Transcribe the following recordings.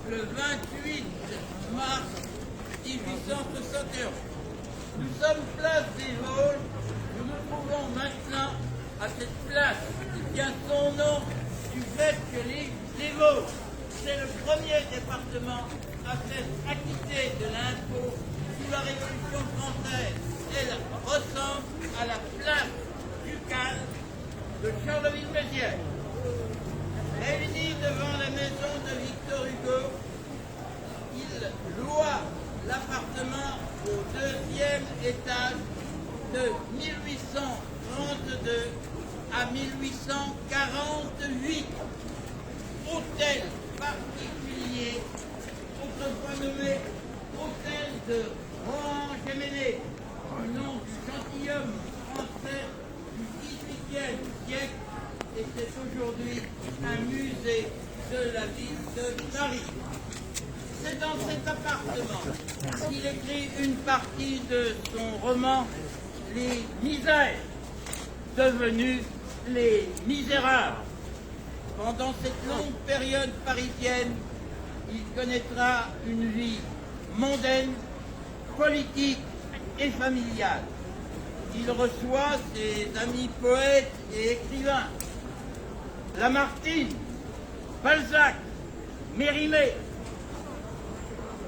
le 28 mars 1871. Nous sommes place des Vosges. Nous nous trouvons maintenant à cette place qui tient son nom du fait que les Vosges, c'est le premier département à s'être acquitté de l'impôt sous la Révolution française. Elle ressemble à la place ducale de Charleville-Mézières. Réunis devant la maison de Victor Hugo, il loua l'appartement au deuxième étage de 1832 à 1848. Hôtel particulier, autrefois nommé Hôtel de Rohan-Géménée, du nom du gentilhomme français du XVIIIe siècle, et c'est aujourd'hui un musée de la ville de Paris. C'est dans cet appartement qu'il écrit une partie de son roman Les Misères, devenu Les Misérables. Pendant cette longue période parisienne, il connaîtra une vie mondaine, politique et familiale. Il reçoit ses amis poètes et écrivains, Lamartine, Balzac, Mérimée.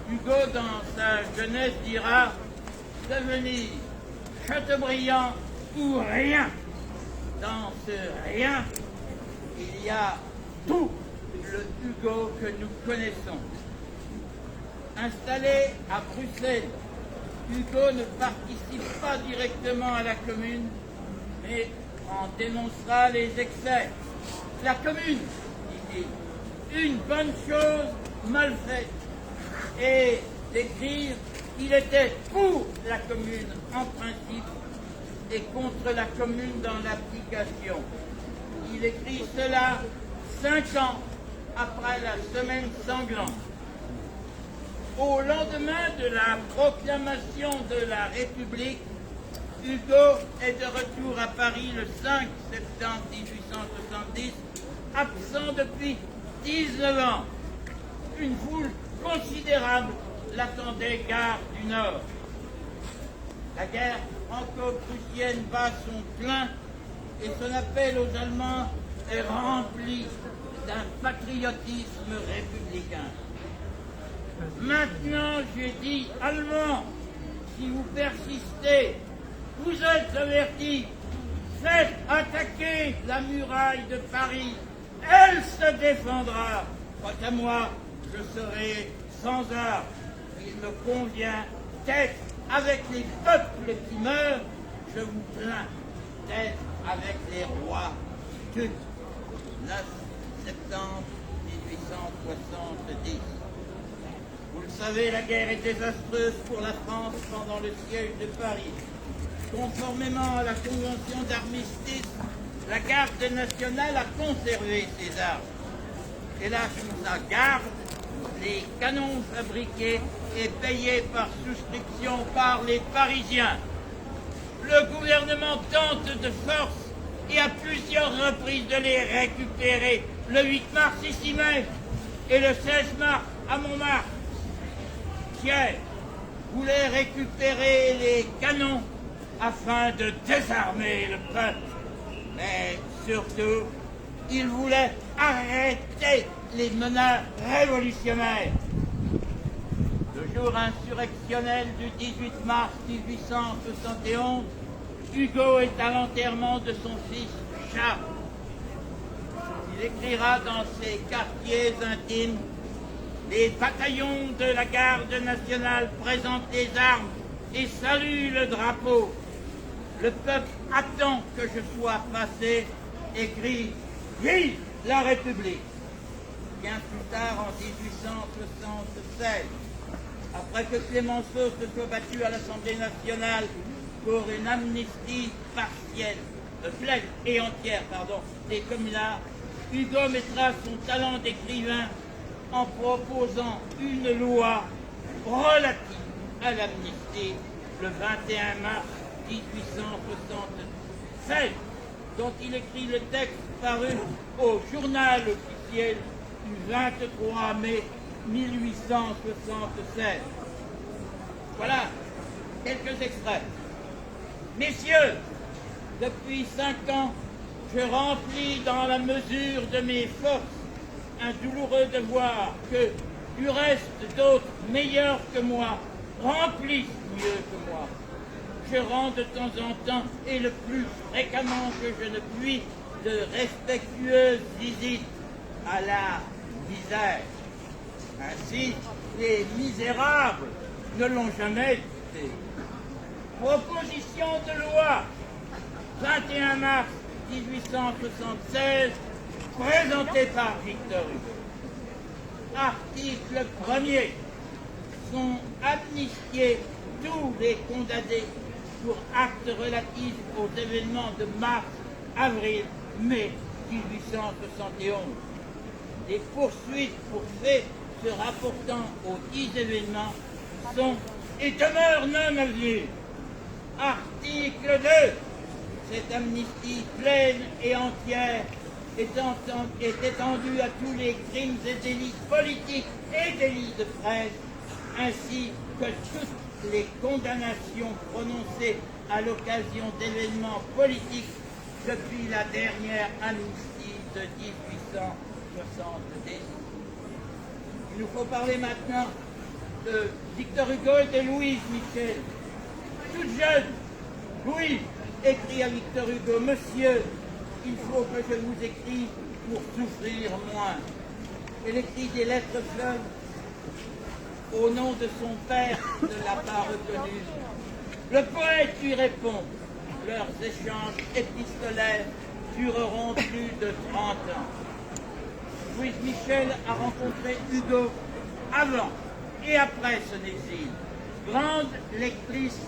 Hugo, dans sa jeunesse, dira devenir Chateaubriand ou rien. Dans ce rien, il y a tout le Hugo que nous connaissons. Installé à Bruxelles, Hugo ne participe pas directement à la Commune, mais en dénoncera les excès. La Commune, dit-il, une bonne chose mal faite. Et d'écrire qu'il était pour la Commune en principe et contre la Commune dans l'application. Il écrit cela 5 ans après la Semaine sanglante. Au lendemain de la proclamation de la République, Hugo est de retour à Paris le 5 septembre 1870, absent depuis 19 ans. Une foule considérable l'attendait gare du Nord. La guerre franco-prussienne bat son plein et son appel aux Allemands est rempli d'un patriotisme républicain. Maintenant, j'ai dit, Allemands, si vous persistez, vous êtes avertis, faites attaquer la muraille de Paris, elle se défendra. Quant à moi, je serai sans armes. Il me convient d'être avec les peuples qui meurent, je vous plains d'être avec les rois turcs. 9 septembre 1870. Vous le savez, la guerre est désastreuse pour la France pendant le siège de Paris. Conformément à la convention d'armistice, la garde nationale a conservé ses armes. Et là, sous sa garde, les canons fabriqués et payés par souscription par les Parisiens. Le gouvernement tente de force et à plusieurs reprises de les récupérer. Le 8 mars ici même et le 16 mars à Montmartre. Thiers voulait récupérer les canons afin de désarmer le peuple. Mais surtout, il voulait arrêter les menaces révolutionnaires. Le jour insurrectionnel du 18 mars 1871, Hugo est à l'enterrement de son fils Charles. Il écrira dans ses quartiers intimes: les bataillons de la garde nationale présentent les armes et saluent le drapeau. Le peuple attend que je sois passé et crie « Vive la République !» Bien plus tard, en 1876, après que Clémenceau se soit battu à l'Assemblée nationale pour une amnistie partielle, pleine et entière, des communards, Hugo mettra son talent d'écrivain en proposant une loi relative à l'amnistie le 21 mars 1876, dont il écrit le texte paru au journal officiel du 23 mai 1876. Voilà quelques extraits. Messieurs, depuis 5 ans, je remplis dans la mesure de mes forces un douloureux devoir que, du reste, d'autres meilleurs que moi remplissent mieux que moi. Je rends de temps en temps, et le plus fréquemment que je ne puis, de respectueuses visites à la misère. Ainsi, les misérables ne l'ont jamais été. Proposition de loi, 21 mars 1876, présentée par Victor Hugo. Article 1er. Sont amnistiés tous les condamnés pour actes relatifs aux événements de mars, avril, mai 1871. Les poursuites pour faits se rapportant aux 10 événements sont et demeurent non avenus. Article 2. Cette amnistie pleine et entière est étendue à tous les crimes et délits politiques et délits de presse, ainsi que toutes les condamnations prononcées à l'occasion d'événements politiques depuis la dernière amnistie de 1870. Il nous faut parler maintenant de Victor Hugo et de Louise Michel. Toute jeune, Louise écrit à Victor Hugo: « Monsieur, il faut que je vous écrive pour souffrir moins. » Elle écrit des lettres fleuves. Au nom de son père, ne l'a pas reconnu. Le poète lui répond: « Leurs échanges épistolaires dureront plus de 30 ans. » Louise Michel a rencontré Hugo avant et après son exil. Grande lectrice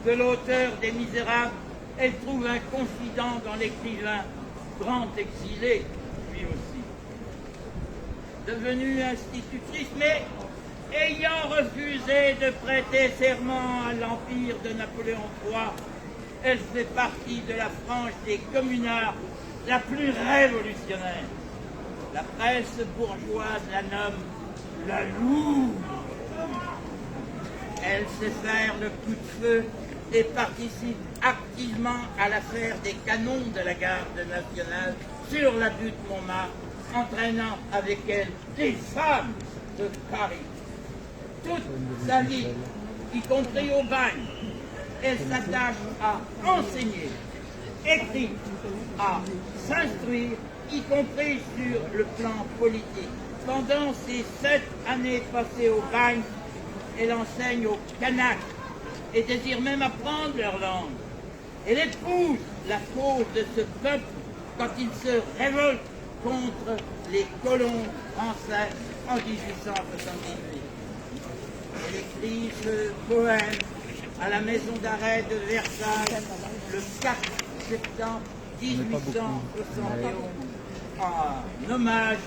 de l'auteur des Misérables, elle trouve un confident dans l'écrivain, grand exilé, lui aussi. Devenue institutrice, mais ayant refusé de prêter serment à l'empire de Napoléon III, elle fait partie de la frange des communards la plus révolutionnaire. La presse bourgeoise la nomme la Louve. Elle sait faire le coup de feu et participe activement à l'affaire des canons de la garde nationale sur la butte Montmartre, entraînant avec elle des femmes de Paris. Toute sa vie, y compris au bagne, elle s'attache à enseigner, écrire, à s'instruire, y compris sur le plan politique. Pendant ces 7 années passées au bagne, elle enseigne aux Kanaks et désire même apprendre leur langue. Elle épouse la cause de ce peuple quand il se révolte contre les colons français en 1878. Elle écrit ce poème à la maison d'arrêt de Versailles le 4 septembre 1871 en hommage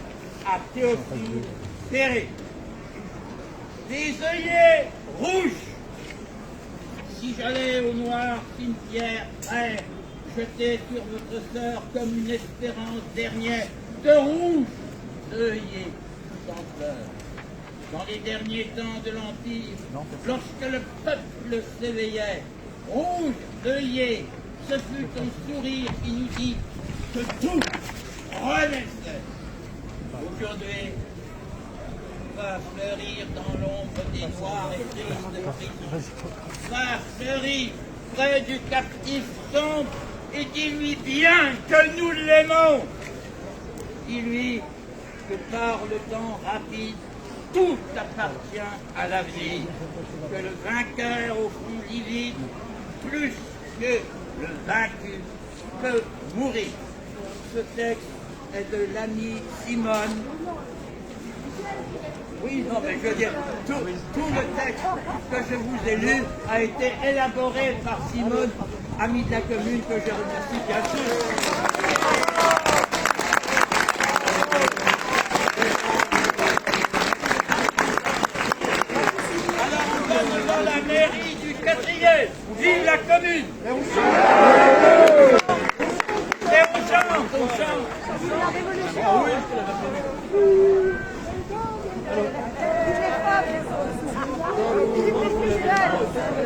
à Théophile Perret. Des œillets rouges, si j'allais au noir cimetière frère, jeter sur votre sœur comme une espérance dernière de rouges œillets sans fleurs. Dans les derniers temps de l'Empire, lorsque le peuple s'éveillait, rouge œillets, ce fut ton sourire qui nous dit que tout renaissait. Aujourd'hui, va fleurir dans l'ombre des noirs et tristes prisons. Va fleurir près du captif sombre et dis-lui bien que nous l'aimons. Dis-lui que par le temps rapide, tout appartient à l'avenir, que le vainqueur au fond livide, plus que le vaincu, peut mourir. Ce texte est de l'ami Simone. Oui, non, mais je veux dire, tout le texte que je vous ai lu a été élaboré par Simone, ami de la commune, que je remercie bien sûr. Alors on va devant la mairie du 4e. Vive la commune! Et on chante, on chante. Ah oui, c'est la C'est